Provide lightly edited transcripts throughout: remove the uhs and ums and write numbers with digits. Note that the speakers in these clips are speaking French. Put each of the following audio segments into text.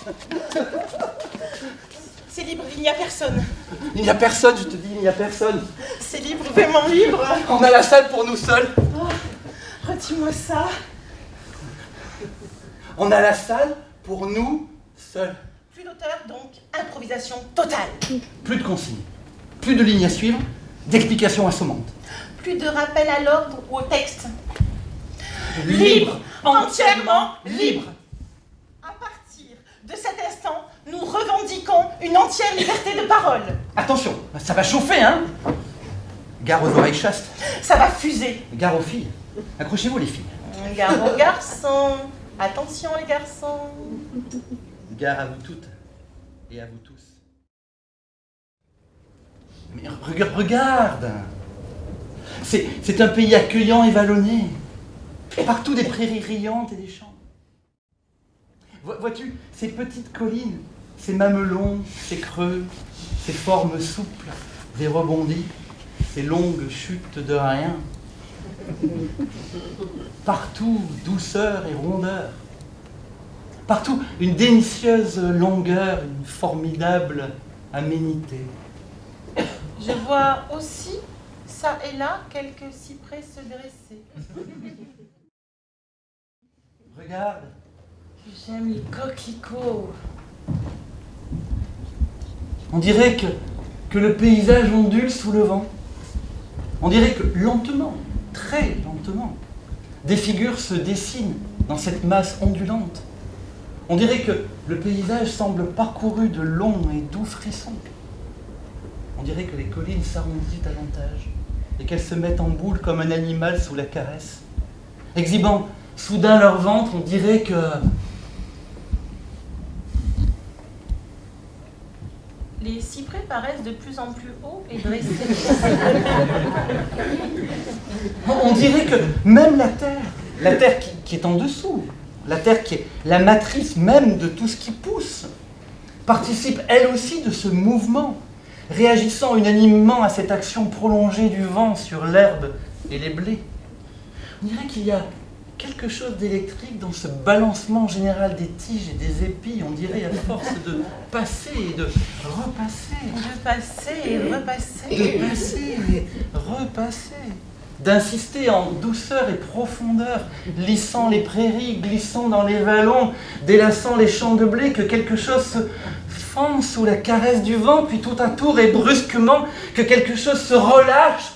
vente. C'est libre, il n'y a personne. Il n'y a personne, je te dis, il n'y a personne. C'est libre, vraiment libre. On a la salle pour nous seuls. Oh, redis-moi ça. On a la salle pour nous seuls. Plus d'auteur, donc improvisation totale. Plus de consignes, plus de lignes à suivre, d'explications assommantes. Plus de rappel à l'ordre ou au texte. Libre, entièrement libre. À partir de cet instant, nous revendiquons une entière liberté de parole. Attention, ça va chauffer, hein. Gare aux oreilles chastes. Ça va fuser. Gare aux filles. Accrochez-vous, les filles. Gare aux garçons. Attention, les garçons. Gare à vous toutes et à vous tous. Mais regarde. C'est un pays accueillant et vallonné. Partout des prairies riantes et des champs. Vois-tu, ces petites collines, ces mamelons, ces creux, ces formes souples, des rebondis, ces longues chutes de rien. Partout, douceur et rondeur. Partout, une délicieuse longueur, une formidable aménité. Je vois aussi, ça et là, quelques cyprès se dresser. Regarde. J'aime les coquelicots. On dirait que le paysage ondule sous le vent. On dirait que lentement, très lentement, des figures se dessinent dans cette masse ondulante. On dirait que le paysage semble parcouru de longs et doux frissons. On dirait que les collines s'arrondissent davantage et qu'elles se mettent en boule comme un animal sous la caresse. Exhibant soudain leur ventre, on dirait que... Les cyprès paraissent de plus en plus hauts et dressés. On dirait que même la terre qui est en dessous, la terre qui est la matrice même de tout ce qui pousse, participe elle aussi de ce mouvement, réagissant unanimement à cette action prolongée du vent sur l'herbe et les blés. On dirait qu'il y a quelque chose d'électrique dans ce balancement général des tiges et des épis. On dirait à force de passer et de repasser. De passer et repasser. De passer et repasser. D'insister en douceur et profondeur, lissant les prairies, glissant dans les vallons, délaçant les champs de blé, que quelque chose se fend sous la caresse du vent, puis tout à tour et brusquement, que quelque chose se relâche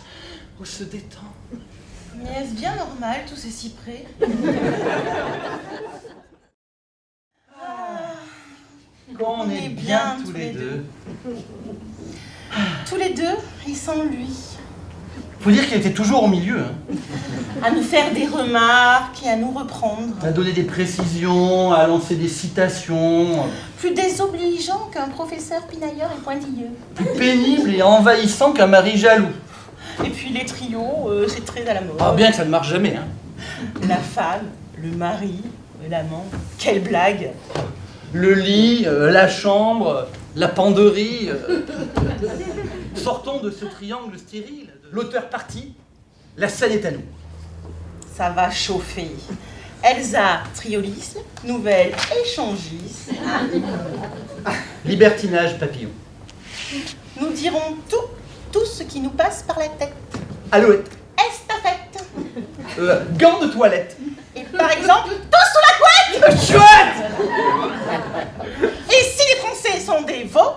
ou se détend. Mais est-ce bien normal, tous ces cyprès? On est bien tous les deux. Tous les deux, et sans lui. Faut dire qu'il était toujours au milieu. Hein. À nous faire des remarques et à nous reprendre. À donner des précisions, à lancer des citations. Plus désobligeant qu'un professeur pinailleur et pointilleux. Plus pénible et envahissant qu'un mari jaloux. Et puis les trios, c'est très à la mode. Ah bien que ça ne marche jamais. Hein. La femme, le mari, l'amant. Quelle blague! Le lit, la chambre, la penderie. Sortons de ce triangle stérile. L'auteur parti, la scène est à nous. Ça va chauffer. Elsa, triolisme. Nouvelle, échangiste. Libertinage papillon. Nous dirons tout ce qui nous passe par la tête. Alouette. Estafette. Gants de toilette. Et par exemple, tous sous la couette. Chouette. Et si les Français sont des veaux?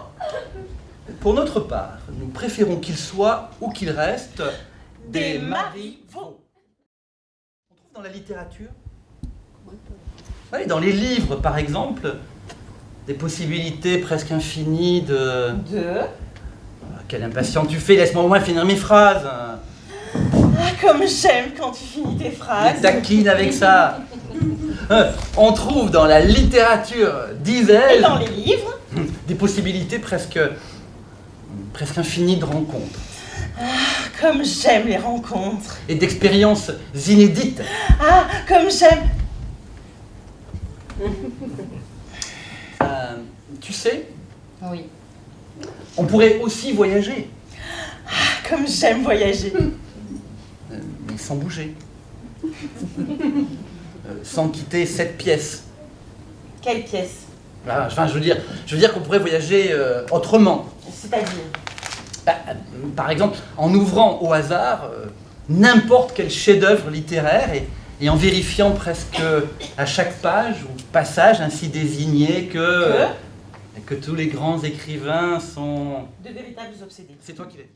Pour notre part, nous préférons qu'ils soient ou qu'ils restent des maris-veaux. On trouve dans la littérature, oui, dans les livres par exemple, des possibilités presque infinies de... Quelle impatience tu fais, laisse-moi au moins finir mes phrases. Ah, comme j'aime quand tu finis tes phrases. Je taquine avec ça. On trouve dans la littérature, disais-je, Et dans les livres, des possibilités presque infinies de rencontres. ah, comme j'aime les rencontres. Et d'expériences inédites. Ah, comme j'aime... Tu sais, Oui. on pourrait aussi voyager, Ah, comme j'aime voyager. mais sans bouger. Sans quitter cette pièce. Quelle pièce? Enfin, je veux dire qu'on pourrait voyager autrement. C'est-à-dire? Par exemple, en ouvrant au hasard n'importe quel chef-d'œuvre littéraire et en vérifiant presque à chaque page ou passage ainsi désigné que tous les grands écrivains sont... De véritables obsédés. C'est toi qui l'as dit.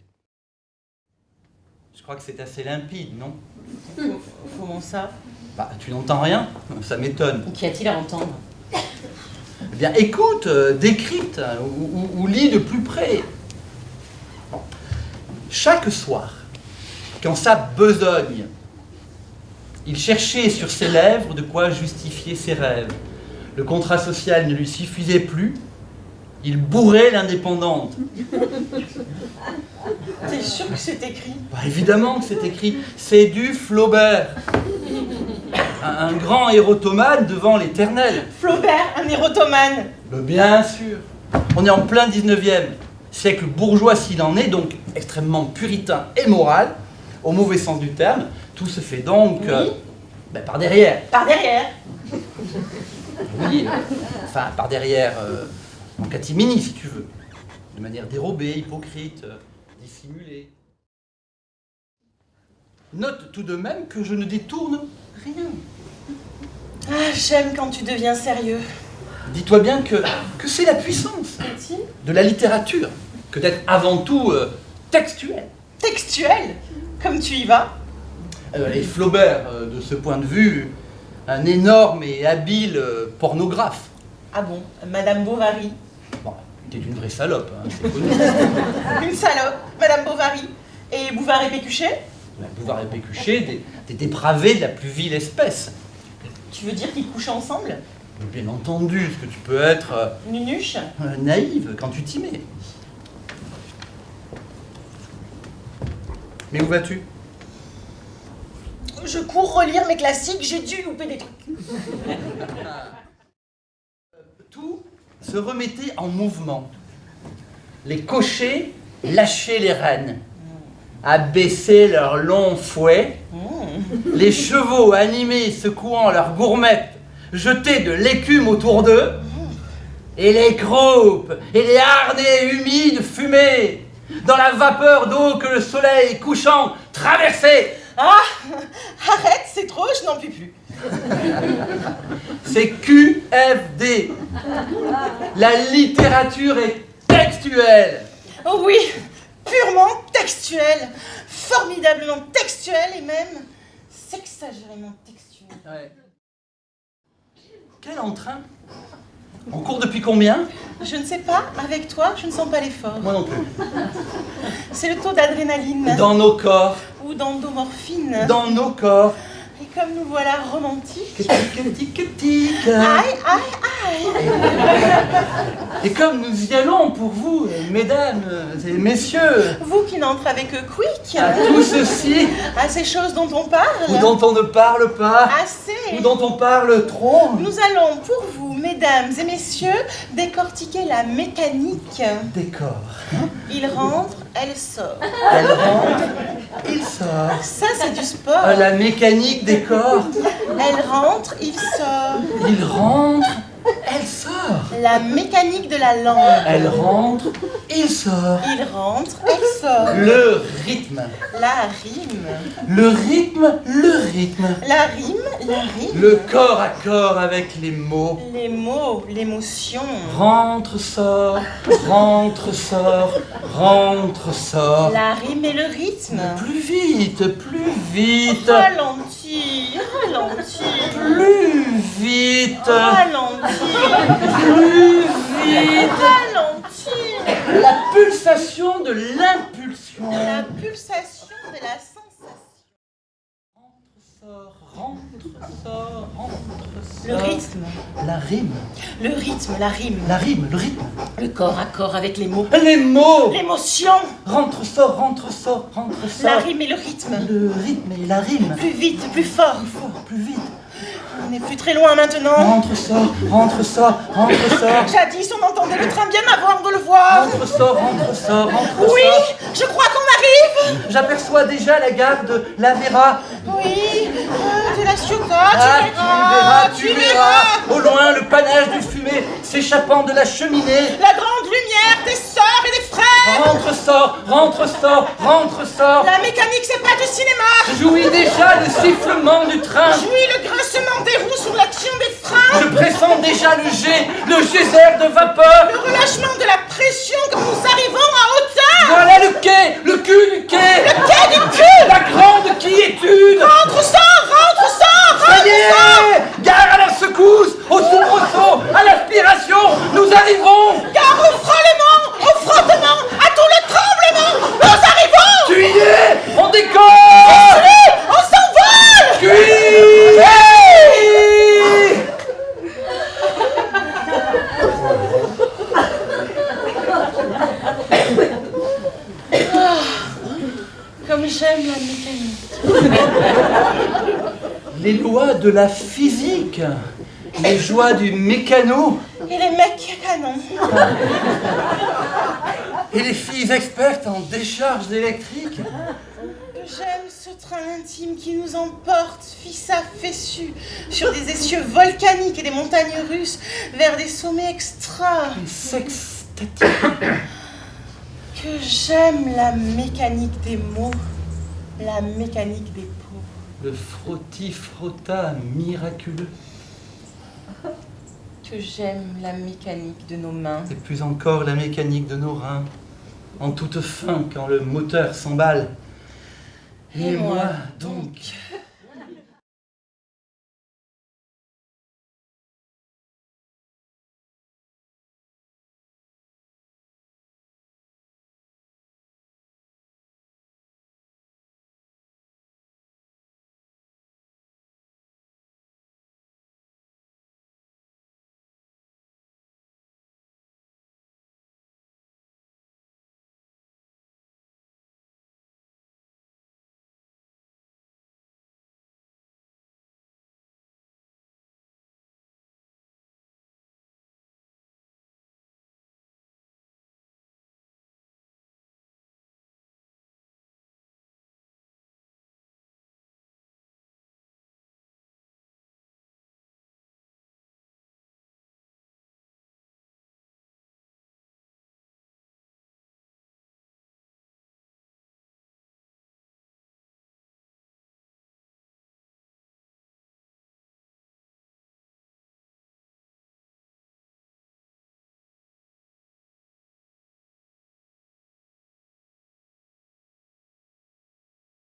Je crois que c'est assez limpide, non? Comment ça? Tu n'entends rien? Ça m'étonne. Qu'y a-t-il à entendre? Eh bien, écoute, décrypte ou lis de plus près. Chaque soir, quand sa besogne, il cherchait sur ses lèvres de quoi justifier ses rêves. Le contrat social ne lui suffisait plus. Il bourrait l'indépendante. T'es sûr que c'est écrit? Évidemment que c'est écrit. C'est du Flaubert. Un grand érotomane devant l'éternel. Flaubert, un érotomane. Bien sûr. On est en plein 19e siècle bourgeois s'il en est, donc extrêmement puritain et moral, au mauvais sens du terme. Tout se fait donc par derrière. Par derrière? Oui, enfin par derrière, en catimini si tu veux. De manière dérobée, hypocrite, dissimulée. Note tout de même que je ne détourne rien. Ah, j'aime quand tu deviens sérieux. Dis-toi bien que c'est la puissance de la littérature, que d'être avant tout textuel. Textuel? Comme tu y vas? Et Flaubert, de ce point de vue, un énorme et habile pornographe. Ah bon? Madame Bovary? Bon, t'es une vraie salope, hein, c'est connu. Une salope, Madame Bovary. Et Bouvard et Pécuchet? Bouvard et Pécuchet, des dépravés de la plus vile espèce. Tu veux dire qu'ils couchaient ensemble? Bien entendu, ce que tu peux être... Nunuche? Naïve quand tu t'y mets. Mais où vas-tu? Je cours relire mes classiques, j'ai dû louper des trucs. Tout se remettait en mouvement. Les cochers lâchaient les rênes, abaissaient leurs longs fouets. Les chevaux animés secouant leurs gourmettes jetaient de l'écume autour d'eux. Et les croupes et les harnais humides fumaient dans la vapeur d'eau que le soleil couchant traversait. Ah! Arrête, c'est trop, je n'en puis plus. C'est QFD. La littérature est textuelle. Oh oui, purement textuelle, formidablement textuelle et même sexagérément textuelle. Ouais. Quel entrain? En cours depuis combien? Je ne sais pas, avec toi, je ne sens pas l'effort. Moi non plus. C'est le taux d'adrénaline. Dans nos corps. Ou d'endomorphine. Dans nos corps. Et comme nous voilà romantiques. Tic. Aïe, aïe, aïe. Et comme nous y allons pour vous, mesdames et messieurs, Vous qui n'entrez avec quick. à tout ceci, À ces choses dont on parle. ou dont on ne parle pas, Assez. ou dont on parle trop, Nous allons pour vous, mesdames et messieurs, décortiquer la mécanique. décor. Il rentre, elle sort. Elle rentre, il sort. Ça, c'est du sport. La mécanique des corps. Elle rentre, il sort. Il rentre, elle sort. La mécanique de la langue. Elle rentre, il sort. Il rentre, elle sort. Le rythme. La rime. Le rythme, le rythme. La rime, la rime. Le corps à corps avec les mots. Les mots, l'émotion. Rentre, sort, rentre, sort, rentre, sort. La rime et le rythme. Plus vite, plus vite. Ralentis, ralentis, Plus vite. ralentis, Plus vite. ralentis. La pulsation de l'impulsion. La pulsation de la sensation. Rentre, sort, rentre, sort. Le rythme. La rime. Le rythme, la rime. La rime, le rythme. Le corps à corps avec les mots. Les mots. L'émotion. Rentre, sort, rentre, sort, rentre, sort. La rime et le rythme. Le rythme et la rime. Plus vite, plus fort. Plus fort, plus vite. On n'est plus très loin maintenant. Rentre, sort, rentre, sort, rentre, sort. Jadis, on entendait le train bien avant de le voir. Rentre, sort, rentre, sort, rentre, Oui, sort. je crois qu'on arrive. J'aperçois déjà la gare de la Vera. Oui, Ciotat et la Ciotat, tu verras. Au loin, le panache du fumet s'échappant de la cheminée. La grande lumière des sœurs et des frères. Rentre, sort, rentre, sort, rentre, sort. La mécanique, c'est pas du cinéma. Jouis déjà le sifflement du train. Jouis le grincement des roues sous l'action des freins. Je pressens déjà le geyser de vapeur. Le relâchement de la pression quand nous arrivons à hauteur. Voilà le quai, le cul du quai. Le quai du cul. La grande quiétude. Rentre, sort, rentre, sort, Ça rentre, y sort. est, gare à la secousse, au soubresaut, à l'aspiration, nous arrivons. Car au frôlement, au frottement, à tout le tremblement, nous arrivons. Tu y es, on décolle. On s'envole. Cuit. Comme j'aime la mécanique. Les lois de la physique, les joies du mécano Et les mecs canons. et les filles expertes en décharge électrique. J'aime ce train intime qui nous emporte, fils à fessu, sur des essieux volcaniques et des montagnes russes, vers des sommets extra. Sextatique. Que j'aime la mécanique des mots, la mécanique des peaux. Le frotti-frotta miraculeux. Que j'aime la mécanique de nos mains. Et plus encore la mécanique de nos reins, en toute fin quand le moteur s'emballe. Et moi donc.